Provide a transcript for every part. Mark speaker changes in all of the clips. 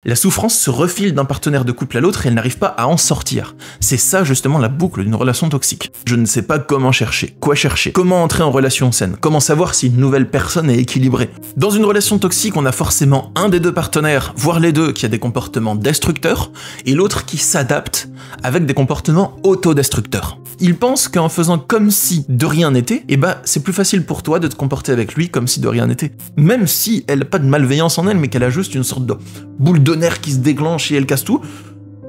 Speaker 1: La souffrance se refile d'un partenaire de couple à l'autre et elle n'arrive pas à en sortir. C'est ça justement la boucle d'une relation toxique. Je ne sais pas comment chercher, quoi chercher, comment entrer en relation saine, comment savoir si une nouvelle personne est équilibrée. Dans une relation toxique, on a forcément un des deux partenaires, voire les deux, qui a des comportements destructeurs, et l'autre qui s'adapte avec des comportements autodestructeurs. Il pense qu'en faisant comme si de rien n'était, c'est plus facile pour toi de te comporter avec lui comme si de rien n'était. Même si elle n'a pas de malveillance en elle, mais qu'elle a juste une sorte de boule de nerfs qui se déclenche et elle casse tout.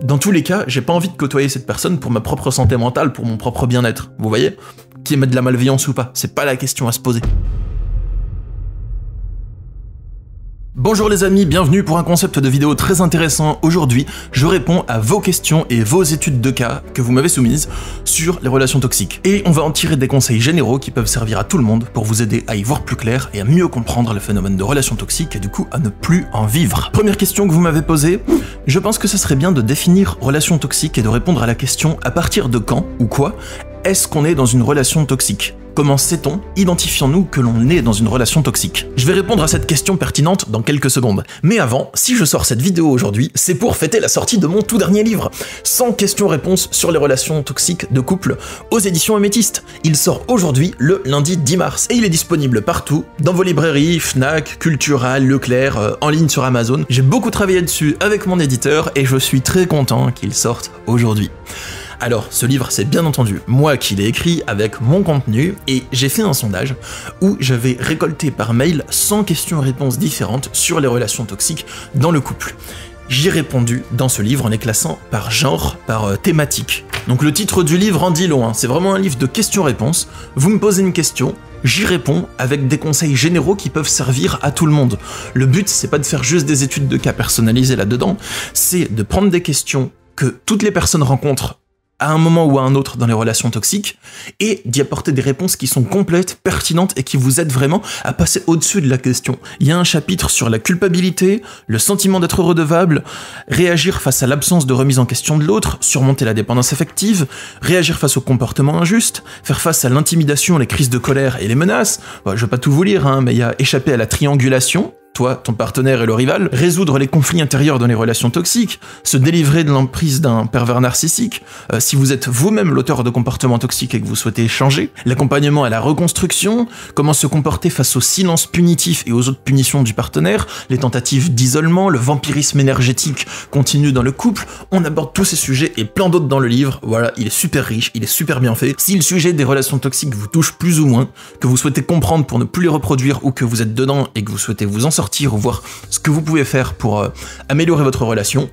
Speaker 1: Dans tous les cas, j'ai pas envie de côtoyer cette personne pour ma propre santé mentale, pour mon propre bien-être. Vous voyez? Qui émet de la malveillance ou pas, c'est pas la question à se poser. Bonjour les amis, bienvenue pour un concept de vidéo très intéressant. Aujourd'hui, je réponds à vos questions et vos études de cas que vous m'avez soumises sur les relations toxiques. Et on va en tirer des conseils généraux qui peuvent servir à tout le monde pour vous aider à y voir plus clair et à mieux comprendre le phénomène de relations toxiques et du coup à ne plus en vivre. Première question que vous m'avez posée, je pense que ce serait bien de définir relation toxique et de répondre à la question à partir de quand ou quoi est-ce qu'on est dans une relation toxique ? Comment sait-on, identifions-nous que l'on est dans une relation toxique? Je vais répondre à cette question pertinente dans quelques secondes. Mais avant, si je sors cette vidéo aujourd'hui, c'est pour fêter la sortie de mon tout dernier livre, 100 questions-réponses sur les relations toxiques de couple, aux éditions Améthyste. Il sort aujourd'hui, le lundi 10 mars, et il est disponible partout, dans vos librairies, Fnac, Cultura, Leclerc, en ligne sur Amazon. J'ai beaucoup travaillé dessus avec mon éditeur, et je suis très content qu'il sorte aujourd'hui. Alors, ce livre, c'est bien entendu moi qui l'ai écrit avec mon contenu, et j'ai fait un sondage où j'avais récolté par mail 100 questions-réponses différentes sur les relations toxiques dans le couple. J'y ai répondu dans ce livre en les classant par genre, par thématique. Donc le titre du livre en dit long, c'est vraiment un livre de questions-réponses. Vous me posez une question, j'y réponds avec des conseils généraux qui peuvent servir à tout le monde. Le but, c'est pas de faire juste des études de cas personnalisées là-dedans, c'est de prendre des questions que toutes les personnes rencontrent à un moment ou à un autre dans les relations toxiques, et d'y apporter des réponses qui sont complètes, pertinentes, et qui vous aident vraiment à passer au-dessus de la question. Il y a un chapitre sur la culpabilité, le sentiment d'être redevable, réagir face à l'absence de remise en question de l'autre, surmonter la dépendance affective, réagir face aux comportements injustes, faire face à l'intimidation, les crises de colère et les menaces. Bon, je vais pas tout vous lire, mais il y a échapper à la triangulation, toi, ton partenaire et le rival, résoudre les conflits intérieurs dans les relations toxiques, se délivrer de l'emprise d'un pervers narcissique, si vous êtes vous-même l'auteur de comportements toxiques et que vous souhaitez changer, l'accompagnement à la reconstruction, comment se comporter face au silence punitif et aux autres punitions du partenaire, les tentatives d'isolement, le vampirisme énergétique continu dans le couple, on aborde tous ces sujets et plein d'autres dans le livre. Voilà, il est super riche, il est super bien fait. Si le sujet des relations toxiques vous touche plus ou moins, que vous souhaitez comprendre pour ne plus les reproduire ou que vous êtes dedans et que vous souhaitez vous en sortir ou voir ce que vous pouvez faire pour améliorer votre relation,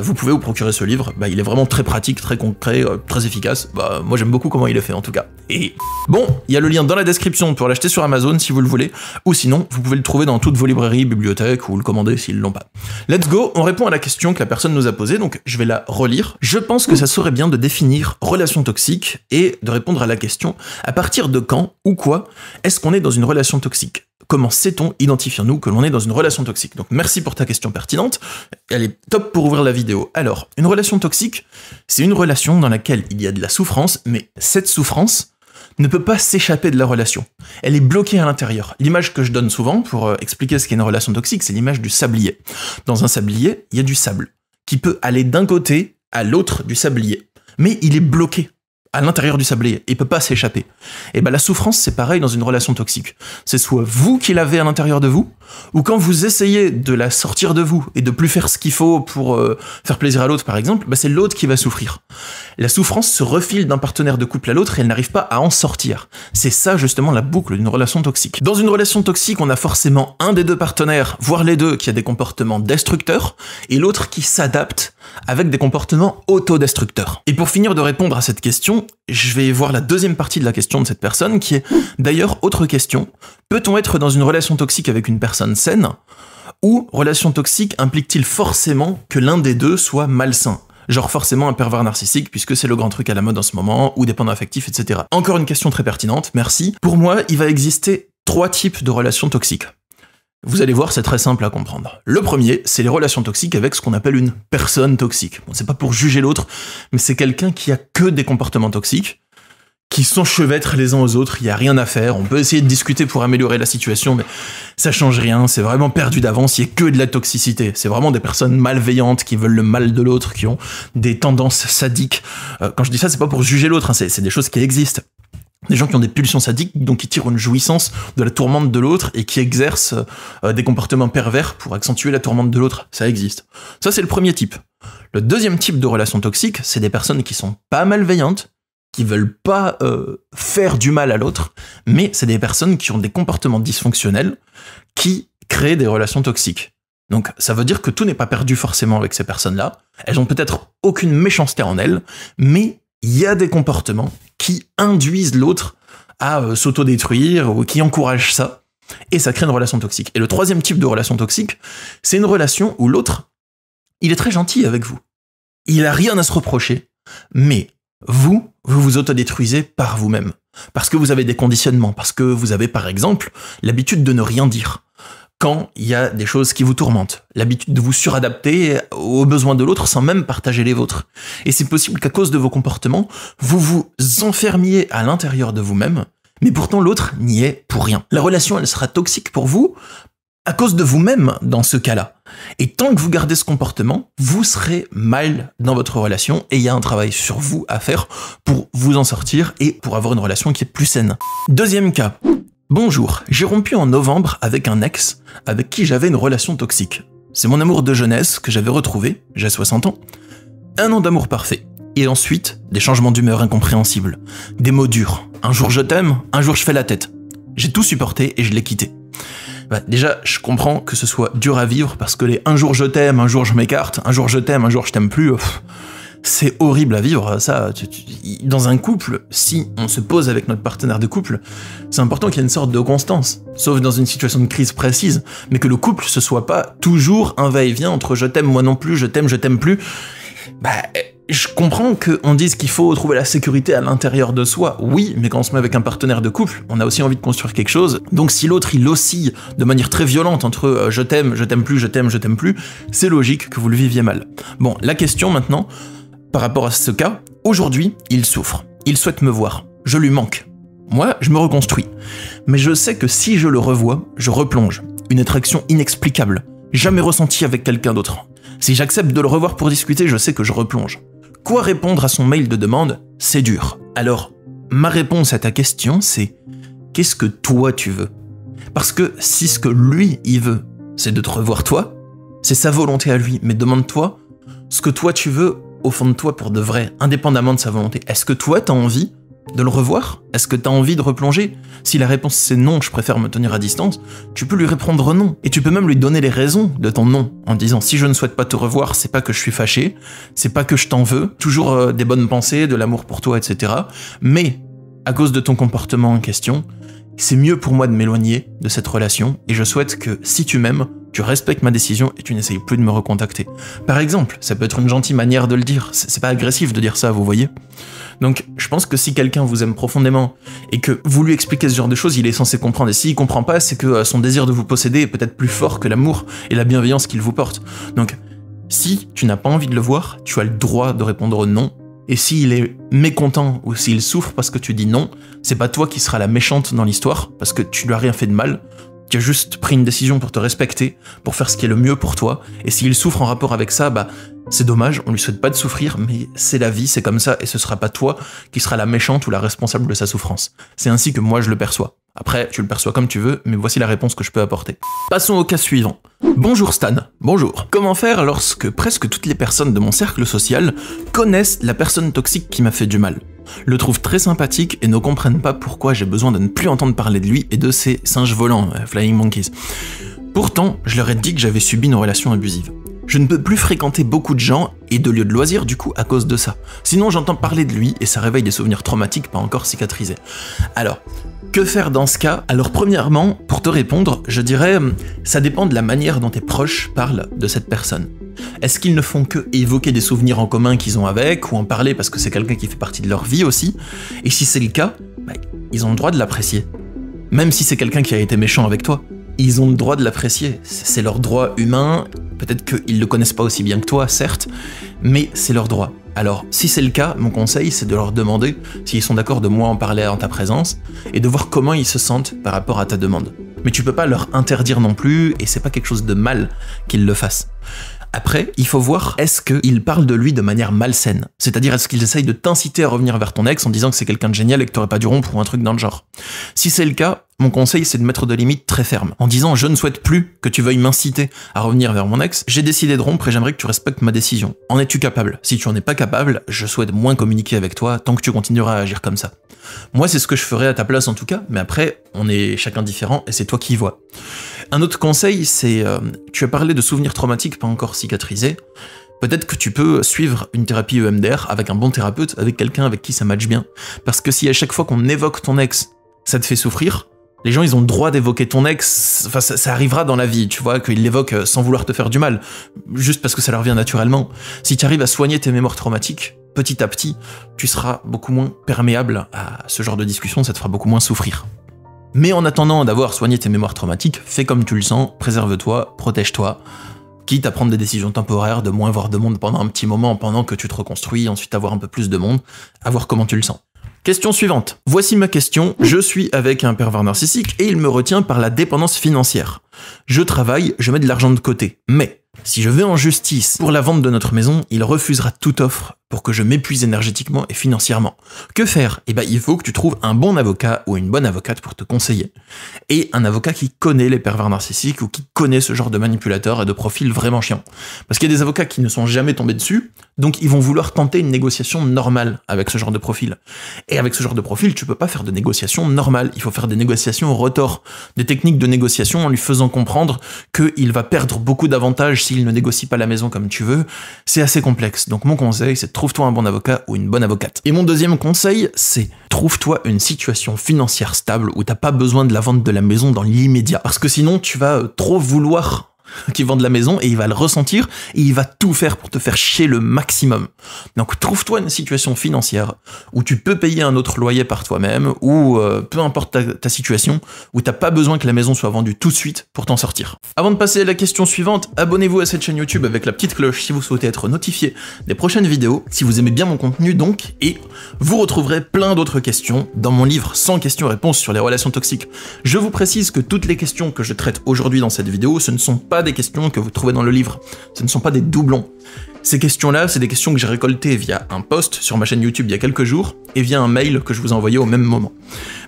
Speaker 1: vous pouvez vous procurer ce livre. Il est vraiment très pratique, très concret, très efficace. Moi j'aime beaucoup comment il est fait en tout cas. Et bon, il y a le lien dans la description pour l'acheter sur Amazon si vous le voulez, ou sinon vous pouvez le trouver dans toutes vos librairies, bibliothèques, ou le commander s'ils l'ont pas. Let's go, on répond à la question que la personne nous a posée, donc je vais la relire. Je pense que ça serait bien de définir relation toxique et de répondre à la question à partir de quand ou quoi est-ce qu'on est dans une relation toxique? Comment sait-on, identifions-nous que l'on est dans une relation toxique? Donc merci pour ta question pertinente, elle est top pour ouvrir la vidéo. Alors, une relation toxique, c'est une relation dans laquelle il y a de la souffrance, mais cette souffrance ne peut pas s'échapper de la relation. Elle est bloquée à l'intérieur. L'image que je donne souvent pour expliquer ce qu'est une relation toxique, c'est l'image du sablier. Dans un sablier, il y a du sable, qui peut aller d'un côté à l'autre du sablier, mais il est bloqué à l'intérieur du sablier, il peut pas s'échapper. Et la souffrance, c'est pareil dans une relation toxique. C'est soit vous qui l'avez à l'intérieur de vous, ou quand vous essayez de la sortir de vous et de plus faire ce qu'il faut pour faire plaisir à l'autre, par exemple, c'est l'autre qui va souffrir. La souffrance se refile d'un partenaire de couple à l'autre et elle n'arrive pas à en sortir. C'est ça justement la boucle d'une relation toxique. Dans une relation toxique, on a forcément un des deux partenaires, voire les deux, qui a des comportements destructeurs, et l'autre qui s'adapte avec des comportements autodestructeurs. Et pour finir de répondre à cette question, je vais voir la deuxième partie de la question de cette personne, qui est d'ailleurs autre question. Peut-on être dans une relation toxique avec une personne saine? Ou relation toxique implique-t-il forcément que l'un des deux soit malsain? Genre forcément un pervers narcissique, puisque c'est le grand truc à la mode en ce moment, ou dépendant affectif, etc. Encore une question très pertinente, merci. Pour moi, il va exister 3 types de relations toxiques. Vous allez voir, c'est très simple à comprendre. Le premier, c'est les relations toxiques avec ce qu'on appelle une personne toxique. Bon, c'est pas pour juger l'autre, mais c'est quelqu'un qui a que des comportements toxiques, qui s'enchevêtrent les uns aux autres, il n'y a rien à faire, on peut essayer de discuter pour améliorer la situation, mais ça change rien, c'est vraiment perdu d'avance, il n'y a que de la toxicité, c'est vraiment des personnes malveillantes qui veulent le mal de l'autre, qui ont des tendances sadiques. Quand je dis ça, c'est pas pour juger l'autre, hein, c'est des choses qui existent. Des gens qui ont des pulsions sadiques, donc qui tirent une jouissance de la tourmente de l'autre et qui exercent des comportements pervers pour accentuer la tourmente de l'autre, ça existe. Ça, c'est le premier type. Le deuxième type de relation toxique, c'est des personnes qui sont pas malveillantes, qui veulent pas faire du mal à l'autre, mais c'est des personnes qui ont des comportements dysfonctionnels qui créent des relations toxiques. Donc ça veut dire que tout n'est pas perdu forcément avec ces personnes-là, elles ont peut-être aucune méchanceté en elles, mais il y a des comportements qui induisent l'autre à s'autodétruire ou qui encouragent ça, et ça crée une relation toxique. Et le troisième type de relation toxique, c'est une relation où l'autre, il est très gentil avec vous. Il a rien à se reprocher, mais vous vous autodétruisez par vous-même. Parce que vous avez des conditionnements, parce que vous avez par exemple l'habitude de ne rien dire. Quand il y a des choses qui vous tourmentent, l'habitude de vous suradapter aux besoins de l'autre sans même partager les vôtres. Et c'est possible qu'à cause de vos comportements, vous vous enfermiez à l'intérieur de vous-même, mais pourtant l'autre n'y est pour rien. La relation, elle sera toxique pour vous à cause de vous-même dans ce cas-là. Et tant que vous gardez ce comportement, vous serez mal dans votre relation et il y a un travail sur vous à faire pour vous en sortir et pour avoir une relation qui est plus saine. Deuxième cas. Bonjour, j'ai rompu en novembre avec un ex avec qui j'avais une relation toxique. C'est mon amour de jeunesse que j'avais retrouvé, j'ai 60 ans. Un an d'amour parfait. Et ensuite, des changements d'humeur incompréhensibles. Des mots durs. Un jour je t'aime, un jour je fais la tête. J'ai tout supporté et je l'ai quitté. Bah, déjà, je comprends que ce soit dur à vivre parce que les un jour je t'aime, un jour je m'écarte, un jour je t'aime, un jour je t'aime plus, c'est horrible à vivre. Ça, dans un couple, si on se pose avec notre partenaire de couple, c'est important qu'il y ait une sorte de constance, sauf dans une situation de crise précise, mais que le couple ce soit pas toujours un va-et-vient entre je t'aime, moi non plus, je t'aime plus. Bah, je comprends qu'on dise qu'il faut trouver la sécurité à l'intérieur de soi, oui, mais quand on se met avec un partenaire de couple, on a aussi envie de construire quelque chose, donc si l'autre il oscille de manière très violente entre je t'aime plus, je t'aime plus, c'est logique que vous le viviez mal. Bon, la question maintenant, par rapport à ce cas, aujourd'hui, il souffre, il souhaite me voir, je lui manque. Moi, je me reconstruis, mais je sais que si je le revois, je replonge, une attraction inexplicable, jamais ressentie avec quelqu'un d'autre. Si j'accepte de le revoir pour discuter, je sais que je replonge. Quoi répondre à son mail de demande? C'est dur. Alors, ma réponse à ta question, c'est qu'est-ce que toi tu veux? Parce que si ce que lui, il veut, c'est de te revoir toi, c'est sa volonté à lui, mais demande-toi ce que toi tu veux au fond de toi pour de vrai, indépendamment de sa volonté. Est-ce que toi, t'as envie de le revoir? Est-ce que t'as envie de replonger? Si la réponse c'est non, je préfère me tenir à distance, tu peux lui répondre non. Et tu peux même lui donner les raisons de ton non, en disant si je ne souhaite pas te revoir, c'est pas que je suis fâché, c'est pas que je t'en veux, toujours des bonnes pensées, de l'amour pour toi, etc. Mais, à cause de ton comportement en question, c'est mieux pour moi de m'éloigner de cette relation, et je souhaite que si tu m'aimes, tu respectes ma décision et tu n'essayes plus de me recontacter. Par exemple, ça peut être une gentille manière de le dire, c'est pas agressif de dire ça, vous voyez. Donc, je pense que si quelqu'un vous aime profondément et que vous lui expliquez ce genre de choses, il est censé comprendre. Et s'il comprend pas, c'est que son désir de vous posséder est peut-être plus fort que l'amour et la bienveillance qu'il vous porte. Donc, si tu n'as pas envie de le voir, tu as le droit de répondre non. Et s'il est mécontent ou s'il souffre parce que tu dis non, c'est pas toi qui seras la méchante dans l'histoire, parce que tu lui as rien fait de mal. Tu as juste pris une décision pour te respecter, pour faire ce qui est le mieux pour toi, et s'il souffre en rapport avec ça, bah c'est dommage, on lui souhaite pas de souffrir, mais c'est la vie, c'est comme ça, et ce sera pas toi qui sera la méchante ou la responsable de sa souffrance. C'est ainsi que moi je le perçois. Après, tu le perçois comme tu veux, mais voici la réponse que je peux apporter. Passons au cas suivant. Bonjour Stan, bonjour. Comment faire lorsque presque toutes les personnes de mon cercle social connaissent la personne toxique qui m'a fait du mal, le trouvent très sympathique et ne comprennent pas pourquoi j'ai besoin de ne plus entendre parler de lui et de ses singes volants, Flying Monkeys. Pourtant, je leur ai dit que j'avais subi une relation abusive. Je ne peux plus fréquenter beaucoup de gens et de lieux de loisirs du coup à cause de ça. Sinon j'entends parler de lui et ça réveille des souvenirs traumatiques pas encore cicatrisés. Alors, que faire dans ce cas? Alors premièrement, pour te répondre, je dirais, ça dépend de la manière dont tes proches parlent de cette personne. Est-ce qu'ils ne font que évoquer des souvenirs en commun qu'ils ont avec, ou en parler parce que c'est quelqu'un qui fait partie de leur vie aussi? Et si c'est le cas, bah, ils ont le droit de l'apprécier. Même si c'est quelqu'un qui a été méchant avec toi, ils ont le droit de l'apprécier. C'est leur droit humain, peut-être qu'ils le connaissent pas aussi bien que toi, certes, mais c'est leur droit. Alors, si c'est le cas, mon conseil, c'est de leur demander s'ils sont d'accord de moi en parler en ta présence, et de voir comment ils se sentent par rapport à ta demande. Mais tu peux pas leur interdire non plus, et c'est pas quelque chose de mal qu'ils le fassent. Après, il faut voir, est-ce qu'il parle de lui de manière malsaine? C'est-à-dire, est-ce qu'il essaye de t'inciter à revenir vers ton ex en disant que c'est quelqu'un de génial et que t'aurais pas dû rompre ou un truc dans le genre? Si c'est le cas, mon conseil, c'est de mettre des limites très fermes. En disant, je ne souhaite plus que tu veuilles m'inciter à revenir vers mon ex, j'ai décidé de rompre et j'aimerais que tu respectes ma décision. En es-tu capable? Si tu en es pas capable, je souhaite moins communiquer avec toi tant que tu continueras à agir comme ça. Moi, c'est ce que je ferais à ta place en tout cas, mais après, on est chacun différent et c'est toi qui y vois. Un autre conseil, c'est, tu as parlé de souvenirs traumatiques pas encore cicatrisés. Peut-être que tu peux suivre une thérapie EMDR avec un bon thérapeute, avec quelqu'un avec qui ça matche bien. Parce que si à chaque fois qu'on évoque ton ex, ça te fait souffrir, les gens, ils ont le droit d'évoquer ton ex, enfin ça arrivera dans la vie, tu vois, qu'ils l'évoquent sans vouloir te faire du mal, juste parce que ça leur vient naturellement. Si tu arrives à soigner tes mémoires traumatiques, petit à petit, tu seras beaucoup moins perméable à ce genre de discussion, ça te fera beaucoup moins souffrir. Mais en attendant d'avoir soigné tes mémoires traumatiques, fais comme tu le sens, préserve-toi, protège-toi, quitte à prendre des décisions temporaires, de moins voir de monde pendant un petit moment, pendant que tu te reconstruis, ensuite avoir un peu plus de monde, à voir comment tu le sens. Question suivante. Voici ma question. Je suis avec un pervers narcissique et il me retient par la dépendance financière. Je travaille, je mets de l'argent de côté. Mais, si je vais en justice pour la vente de notre maison, il refusera toute offre pour que je m'épuise énergétiquement et financièrement. Que faire? Eh ben, il faut que tu trouves un bon avocat ou une bonne avocate pour te conseiller. Et un avocat qui connaît les pervers narcissiques ou qui connaît ce genre de manipulateur et de profil vraiment chiant. Parce qu'il y a des avocats qui ne sont jamais tombés dessus, donc ils vont vouloir tenter une négociation normale avec ce genre de profil. Et avec ce genre de profil, tu peux pas faire de négociation normale. Il faut faire des négociations au retort, des techniques de négociation en lui faisant comprendre qu'il va perdre beaucoup d'avantages s'il ne négocie pas la maison comme tu veux. C'est assez complexe. Donc mon conseil, c'est trouve-toi un bon avocat ou une bonne avocate. Et mon deuxième conseil, c'est trouve-toi une situation financière stable où t'as pas besoin de la vente de la maison dans l'immédiat. Parce que sinon, tu vas trop vouloir qu'il vende la maison et il va le ressentir et il va tout faire pour te faire chier le maximum. Donc trouve-toi une situation financière où tu peux payer un autre loyer par toi-même ou peu importe ta situation, où t'as pas besoin que la maison soit vendue tout de suite pour t'en sortir. Avant de passer à la question suivante, abonnez-vous à cette chaîne YouTube avec la petite cloche si vous souhaitez être notifié des prochaines vidéos, si vous aimez bien mon contenu donc, et vous retrouverez plein d'autres questions dans mon livre 100 questions-réponses sur les relations toxiques. Je vous précise que toutes les questions que je traite aujourd'hui dans cette vidéo, ce ne sont pas des questions que vous trouvez dans le livre, ce ne sont pas des doublons. Ces questions-là, c'est des questions que j'ai récoltées via un post sur ma chaîne YouTube il y a quelques jours, et via un mail que je vous ai envoyé au même moment.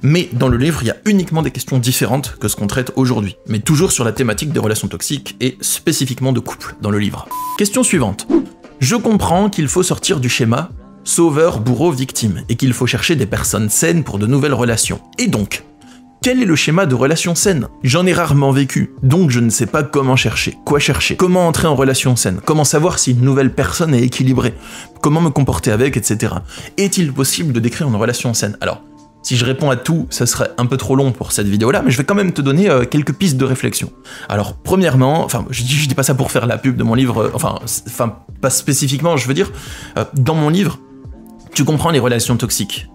Speaker 1: Mais dans le livre, il y a uniquement des questions différentes que ce qu'on traite aujourd'hui, mais toujours sur la thématique des relations toxiques, et spécifiquement de couple dans le livre. Question suivante. Je comprends qu'il faut sortir du schéma sauveur, bourreau, victime, et qu'il faut chercher des personnes saines pour de nouvelles relations. Et donc, quel est le schéma de relation saine? J'en ai rarement vécu, donc je ne sais pas comment chercher, quoi chercher, comment entrer en relation saine, comment savoir si une nouvelle personne est équilibrée, comment me comporter avec, etc. Est-il possible de décrire une relation saine? Alors, si je réponds à tout, ça serait un peu trop long pour cette vidéo-là, mais je vais quand même te donner quelques pistes de réflexion. Alors, premièrement, enfin, je dis pas ça pour faire la pub de mon livre, enfin, pas spécifiquement, je veux dire, dans mon livre, tu comprends les relations toxiques.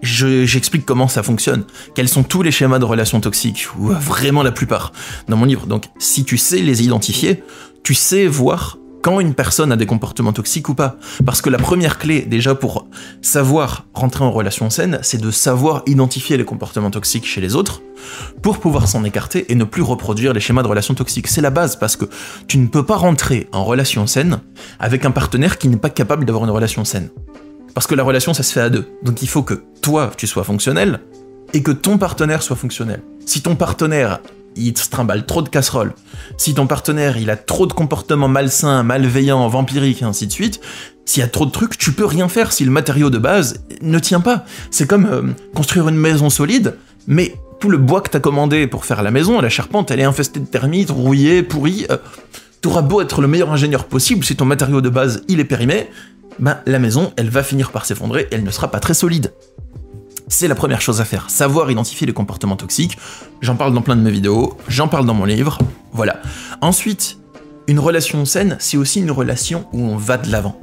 Speaker 1: J'explique comment ça fonctionne, quels sont tous les schémas de relations toxiques, ou vraiment la plupart, dans mon livre. Donc, si tu sais les identifier, tu sais voir quand une personne a des comportements toxiques ou pas. Parce que la première clé, déjà, pour savoir rentrer en relation saine, c'est de savoir identifier les comportements toxiques chez les autres, pour pouvoir s'en écarter et ne plus reproduire les schémas de relations toxiques. C'est la base, parce que tu ne peux pas rentrer en relation saine avec un partenaire qui n'est pas capable d'avoir une relation saine. Parce que la relation, ça se fait à deux. Donc il faut que toi, tu sois fonctionnel, et que ton partenaire soit fonctionnel. Si ton partenaire, il te trimballe trop de casseroles, si ton partenaire, il a trop de comportements malsains, malveillants, vampiriques, et ainsi de suite, s'il y a trop de trucs, tu peux rien faire si le matériau de base ne tient pas. C'est comme construire une maison solide, mais tout le bois que t'as commandé pour faire la maison, la charpente, elle est infestée de termites, rouillée, pourrie. T'auras beau être le meilleur ingénieur possible, si ton matériau de base, il est périmé, ben, la maison, elle va finir par s'effondrer et elle ne sera pas très solide. C'est la première chose à faire, savoir identifier les comportements toxiques. J'en parle dans plein de mes vidéos, j'en parle dans mon livre, voilà. Ensuite, une relation saine, c'est aussi une relation où on va de l'avant.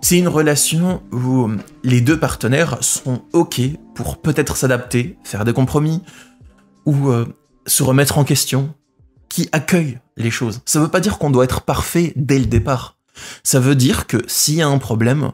Speaker 1: C'est une relation où les deux partenaires sont OK pour peut-être s'adapter, faire des compromis, ou se remettre en question, qui accueille les choses. Ça veut pas dire qu'on doit être parfait dès le départ. Ça veut dire que s'il y a un problème,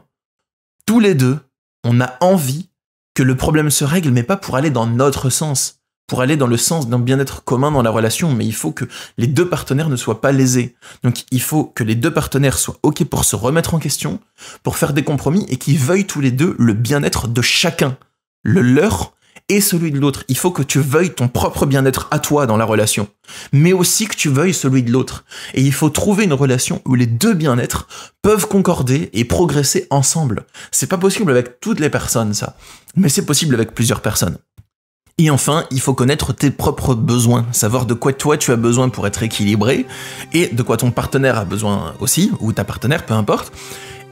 Speaker 1: tous les deux, on a envie que le problème se règle, mais pas pour aller dans notre sens, pour aller dans le sens d'un bien-être commun dans la relation, mais il faut que les deux partenaires ne soient pas lésés. Donc il faut que les deux partenaires soient OK pour se remettre en question, pour faire des compromis et qu'ils veuillent tous les deux le bien-être de chacun, le leur et celui de l'autre. Il faut que tu veuilles ton propre bien-être à toi dans la relation, mais aussi que tu veuilles celui de l'autre. Et il faut trouver une relation où les deux bien-être peuvent concorder et progresser ensemble. C'est pas possible avec toutes les personnes, ça, mais c'est possible avec plusieurs personnes. Et enfin, il faut connaître tes propres besoins, savoir de quoi toi tu as besoin pour être équilibré, et de quoi ton partenaire a besoin aussi, ou ta partenaire, peu importe,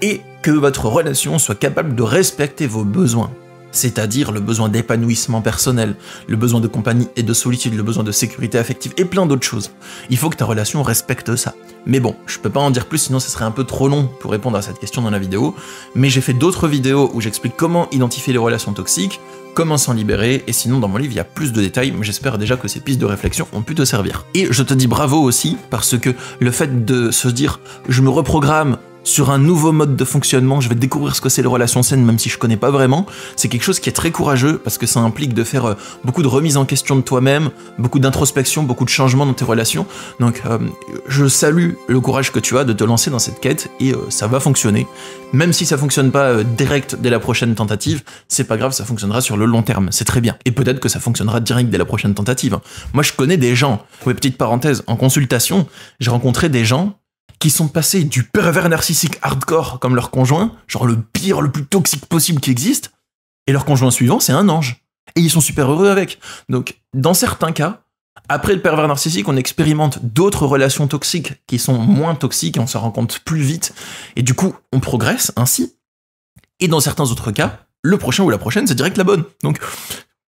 Speaker 1: et que votre relation soit capable de respecter vos besoins. C'est-à-dire le besoin d'épanouissement personnel, le besoin de compagnie et de solitude, le besoin de sécurité affective et plein d'autres choses. Il faut que ta relation respecte ça. Mais bon, je peux pas en dire plus sinon ce serait un peu trop long pour répondre à cette question dans la vidéo, mais j'ai fait d'autres vidéos où j'explique comment identifier les relations toxiques, comment s'en libérer, et sinon dans mon livre il y a plus de détails, mais j'espère déjà que ces pistes de réflexion ont pu te servir. Et je te dis bravo aussi, parce que le fait de se dire « je me reprogramme », sur un nouveau mode de fonctionnement, je vais découvrir ce que c'est les relations saines, même si je connais pas vraiment. C'est quelque chose qui est très courageux, parce que ça implique de faire beaucoup de remise en question de toi-même, beaucoup d'introspection, beaucoup de changements dans tes relations. Donc je salue le courage que tu as de te lancer dans cette quête, et ça va fonctionner. Même si ça fonctionne pas direct dès la prochaine tentative, c'est pas grave, ça fonctionnera sur le long terme, c'est très bien. Et peut-être que ça fonctionnera direct dès la prochaine tentative. Moi je connais des gens, ouais, petite parenthèse, en consultation, j'ai rencontré des gens qui sont passés du pervers narcissique hardcore comme leur conjoint, genre le pire, le plus toxique possible qui existe, et leur conjoint suivant, c'est un ange. Et ils sont super heureux avec. Donc, dans certains cas, après le pervers narcissique, on expérimente d'autres relations toxiques qui sont moins toxiques et on s'en rend compte plus vite. Et du coup, on progresse ainsi. Et dans certains autres cas, le prochain ou la prochaine, c'est direct la bonne. Donc,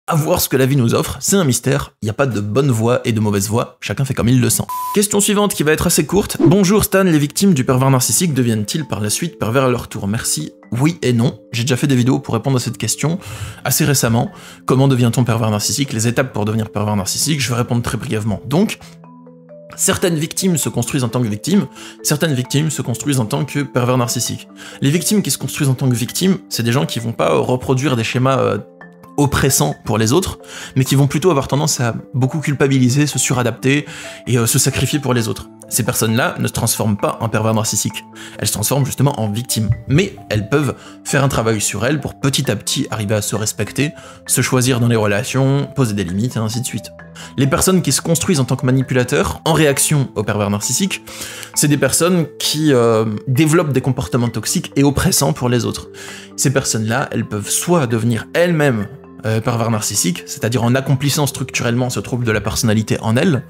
Speaker 1: à voir ce que la vie nous offre, c'est un mystère, il n'y a pas de bonne voie et de mauvaise voie, chacun fait comme il le sent. Question suivante qui va être assez courte. Bonjour Stan, les victimes du pervers narcissique deviennent-ils par la suite pervers à leur tour? Merci, oui et non. J'ai déjà fait des vidéos pour répondre à cette question, assez récemment. Comment devient-on pervers narcissique? Les étapes pour devenir pervers narcissique, je vais répondre très brièvement. Donc, certaines victimes se construisent en tant que victimes, certaines victimes se construisent en tant que pervers narcissiques. Les victimes qui se construisent en tant que victimes, c'est des gens qui vont pas reproduire des schémas oppressants pour les autres, mais qui vont plutôt avoir tendance à beaucoup culpabiliser, se suradapter et se sacrifier pour les autres. Ces personnes-là ne se transforment pas en pervers narcissiques, elles se transforment justement en victimes, mais elles peuvent faire un travail sur elles pour petit à petit arriver à se respecter, se choisir dans les relations, poser des limites et ainsi de suite. Les personnes qui se construisent en tant que manipulateurs, en réaction au pervers narcissique, c'est des personnes qui développent des comportements toxiques et oppressants pour les autres. Ces personnes-là, elles peuvent soit devenir elles-mêmes pervers narcissique, c'est-à-dire en accomplissant structurellement ce trouble de la personnalité en elles,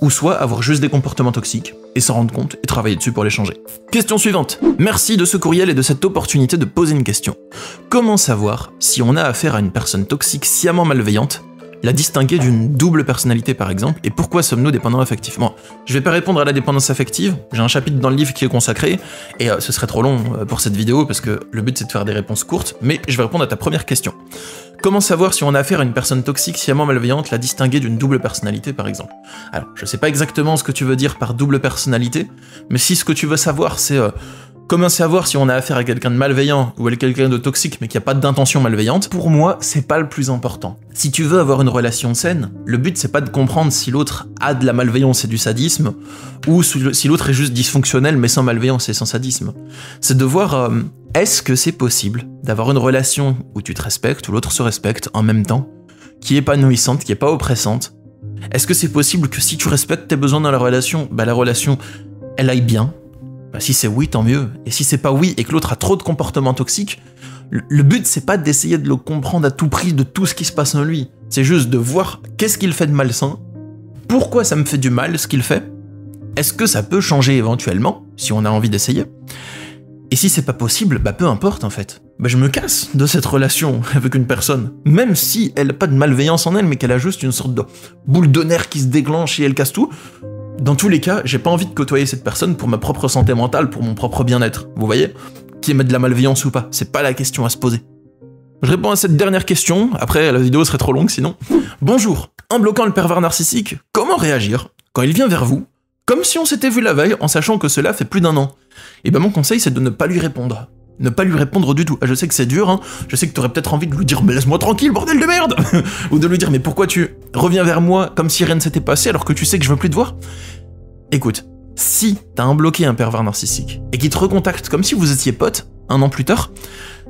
Speaker 1: ou soit avoir juste des comportements toxiques, et s'en rendre compte et travailler dessus pour les changer. Question suivante. Merci de ce courriel et de cette opportunité de poser une question. Comment savoir si on a affaire à une personne toxique sciemment malveillante, la distinguer d'une double personnalité par exemple, et pourquoi sommes-nous dépendants affectivement? Je vais pas répondre à la dépendance affective, j'ai un chapitre dans le livre qui est consacré, et ce serait trop long pour cette vidéo, parce que le but c'est de faire des réponses courtes, mais je vais répondre à ta première question. Comment savoir si on a affaire à une personne toxique sciemment malveillante, la distinguer d'une double personnalité par exemple? Alors, je sais pas exactement ce que tu veux dire par double personnalité, mais si ce que tu veux savoir c'est comment savoir si on a affaire à quelqu'un de malveillant ou à quelqu'un de toxique mais qui a pas d'intention malveillante, pour moi, c'est pas le plus important. Si tu veux avoir une relation saine, le but c'est pas de comprendre si l'autre a de la malveillance et du sadisme, ou si l'autre est juste dysfonctionnel mais sans malveillance et sans sadisme. C'est de voir est-ce que c'est possible d'avoir une relation où tu te respectes, où l'autre se respecte en même temps, qui est épanouissante, qui est pas oppressante? Est-ce que c'est possible que si tu respectes tes besoins dans la relation, elle aille bien? Si c'est oui, tant mieux. Et si c'est pas oui et que l'autre a trop de comportements toxiques, le but c'est pas d'essayer de le comprendre à tout prix de tout ce qui se passe en lui. C'est juste de voir qu'est-ce qu'il fait de malsain, pourquoi ça me fait du mal ce qu'il fait, est-ce que ça peut changer éventuellement, si on a envie d'essayer. Et si c'est pas possible, peu importe en fait. Je me casse de cette relation avec une personne, même si elle n'a pas de malveillance en elle, mais qu'elle a juste une sorte de boule de nerfs qui se déclenche et elle casse tout. Dans tous les cas, j'ai pas envie de côtoyer cette personne pour ma propre santé mentale, pour mon propre bien-être. Vous voyez? Qu'il y ait de la malveillance ou pas, c'est pas la question à se poser. Je réponds à cette dernière question, après la vidéo serait trop longue sinon. Bonjour, en bloquant le pervers narcissique, comment réagir? quand il vient vers vous, comme si on s'était vu la veille en sachant que cela fait plus d'1 an, et ben mon conseil c'est de ne pas lui répondre. Ne pas lui répondre du tout. Ah, je sais que c'est dur, hein. Je sais que t'aurais peut-être envie de lui dire « Mais laisse-moi tranquille, bordel de merde !» Ou de lui dire « Mais pourquoi tu reviens vers moi comme si rien ne s'était passé alors que tu sais que je veux plus te voir ?» Écoute, si t'as bloqué un pervers narcissique et qu'il te recontacte comme si vous étiez potes 1 an plus tard,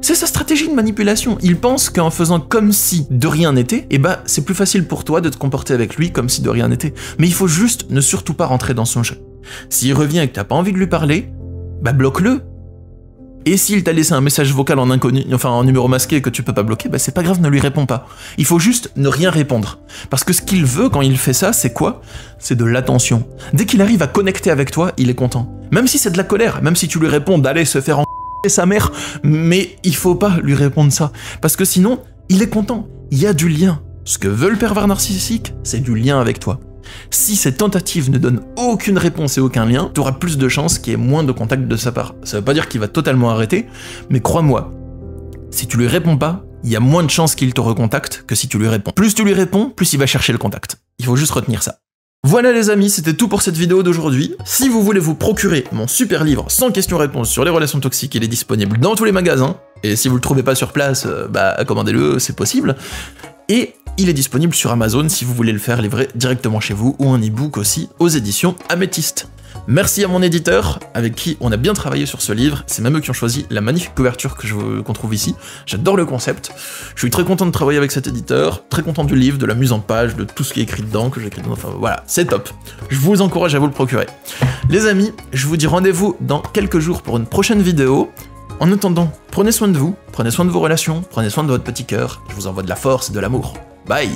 Speaker 1: c'est sa stratégie de manipulation. Il pense qu'en faisant comme si de rien n'était, eh ben c'est plus facile pour toi de te comporter avec lui comme si de rien n'était. Mais il faut juste ne surtout pas rentrer dans son jeu. S'il revient et que t'as pas envie de lui parler, bah bloque-le. Et s'il t'a laissé un message vocal en inconnu, enfin en numéro masqué que tu peux pas bloquer, bah c'est pas grave, ne lui réponds pas. Il faut juste ne rien répondre. Parce que ce qu'il veut quand il fait ça, c'est quoi? C'est de l'attention. Dès qu'il arrive à connecter avec toi, il est content. Même si c'est de la colère, même si tu lui réponds d'aller se faire sa mère, mais il faut pas lui répondre ça. Parce que sinon, il est content. Il y a du lien. Ce que veut le pervers narcissique, c'est du lien avec toi. Si cette tentative ne donne aucune réponse et aucun lien, tu auras plus de chances qu'il y ait moins de contact de sa part. Ça veut pas dire qu'il va totalement arrêter, mais crois-moi, si tu lui réponds pas, il y a moins de chances qu'il te recontacte que si tu lui réponds. Plus tu lui réponds, plus il va chercher le contact. Il faut juste retenir ça. Voilà les amis, c'était tout pour cette vidéo d'aujourd'hui. Si vous voulez vous procurer mon super livre sans questions-réponses sur les relations toxiques, il est disponible dans tous les magasins. Et si vous le trouvez pas sur place, bah commandez-le, c'est possible. Et il est disponible sur Amazon si vous voulez le faire livrer directement chez vous, ou un e-book aussi aux éditions Améthyste. Merci à mon éditeur, avec qui on a bien travaillé sur ce livre, c'est même eux qui ont choisi la magnifique couverture qu'on trouve ici. J'adore le concept, je suis très content de travailler avec cet éditeur, très content du livre, de la mise en page, de tout ce qui est écrit dedans, que j'ai écrit dedans, enfin voilà, c'est top. Je vous encourage à vous le procurer. Les amis, je vous dis rendez-vous dans quelques jours pour une prochaine vidéo. En attendant, prenez soin de vous, prenez soin de vos relations, prenez soin de votre petit cœur, je vous envoie de la force et de l'amour. Bye!